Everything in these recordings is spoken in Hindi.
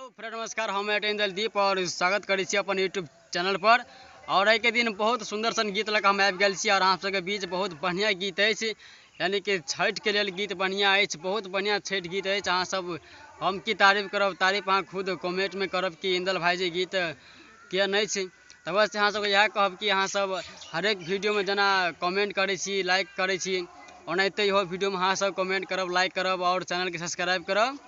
हेलो फ्रेंड, नमस्कार। हम हैं दलदीप और स्वागत करै छी अपन यूट्यूब चैनल पर। और आई के दिन बहुत सुंदर सन गीत लग हम आबि गेल छी और अहाँ सबके बीच बहुत बढ़िया गीत अछि, यानी कि छठ के लेल गीत बढ़िया अछि, बहुत बढ़िया छठ गीत अछि। अहाँ सब हम की तारीफ करब, तारीफ अहाँ खुद कमेंट में करब कि इंदल भाईजी गीत किया नहीं छै। तो बस अहाँ सबके इएह कहब कि अहाँ सब हरेक वीडियो में जना कमेंट करै छी, लाइक करै छी, ओनाहिते इहो वीडियो में अहाँ सब कमेंट करब, लाइक करब और चैनल के सब्सक्राइब करब।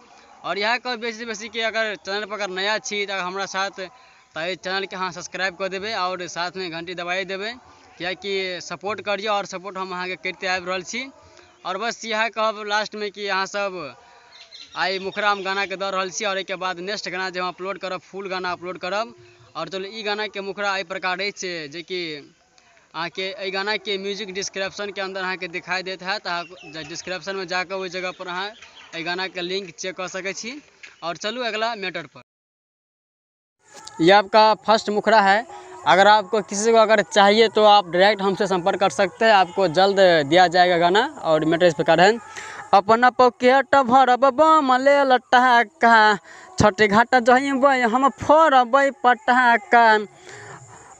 और यह कह बेसी से बेसी कि अगर चैनल पर अगर नया छी तो हमारा साथ तो चैनल के हाँ सब्सक्राइब कर देवे और साथ में घंटी दबाई देवे, क्या कि सपोर्ट करिए और सपोर्ट हम अहाँ के करते आबि रहल छी। और बस यह कहब लास्ट में कि अहाँ सब आई मुखरा हम गाना के दऽ रहल छी और एक बाद नेक्स्ट गाना जो हम अपलोड करब फुल गाना अपलोड करब। और चलो ई गाना के मुखरा एहि प्रकार अछि जे कि अहाँ के एहि गाना के म्यूजिक डिस्क्रिप्शन के अंदर अहाँ के दिखाई देत है, डिस्क्रिप्शन में जाकर उस जगह पर अहाँ एहि गाना के लिंक चेक कर सके छी। और चलू अगला मैटर पर। यह आपका फर्स्ट मुखरा है। अगर आपको किसी को अगर चाहिए तो आप डायरेक्ट हमसे संपर्क कर सकते हैं, आपको जल्द दिया जाएगा गाना। और मैटर इस प्रकार है। अपना पॉकेट भरब बमले लटका, छठे घाट जब हम फोड़ब पटाका।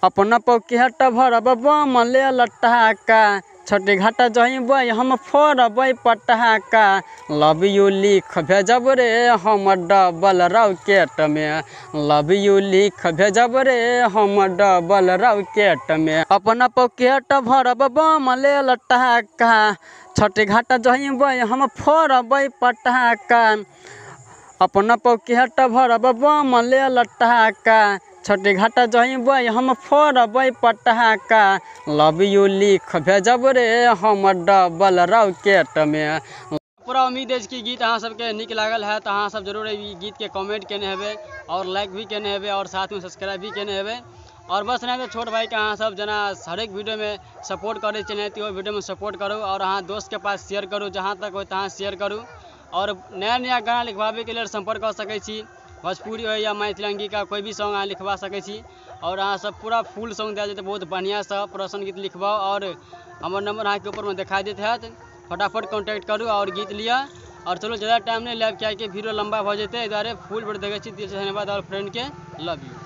अपना पॉकेट भरब बमले लटका, छठे घाट जब हम फोड़ब पटाका। लव यू लिख भेजब रे हम डबल रॉकेट में, लव यू लिख भेजब रे हम डबल रॉकेट में। अपना पॉकेट भरब बमले लटका, छठे घाट जब हम फोड़ब पटाका। अपना पॉकेट भरब बमले लटका, छठे घाट जब हम फोड़ब पटाका। लव यू लिख भेजब रे हम डबल रॉकेट में। पूरा उम्मीद है कि गीत अहाँ सबके निक लागल है, तो अहाँ सब जरूर गीत के कमेंट केने हेबे और लाइक भी केने हेबे और साथ में सब्सक्राइब भी केने हेबे। और बस नहीं तो छोट भाई के अहाँ सब जना हरेक वीडियो में सपोर्ट करे नहीं तो वीडियो में सपोर्ट करूँ और अहाँ दोस्त के पास शेयर करूँ, जहाँ तक हो तहाँ शेयर करूँ। और नया नया गाना लिखवाबे के लिए संपर्क कर सके छी, भोजपुरी हो या मैथिली अंगिका कोई भी सॉन्ग अहाँ लिखवा सके छी। और अहाँ सब पूरा फुल सॉन्ग दिया जाए बहुत बढ़िया सा प्रसन्न गीत लिखवाओ। और हमार नंबर अहाँ के ऊपर में दिखाई देते है, फटाफट कॉन्टैक्ट करूँ और गीत लिया। और चलो ज़्यादा टाइम नहीं लैब क्या कि वीडियो लंबा हो जाते, इधर फुल बड़ देखे। धन्यवाद और फ्रेंड के लव यू।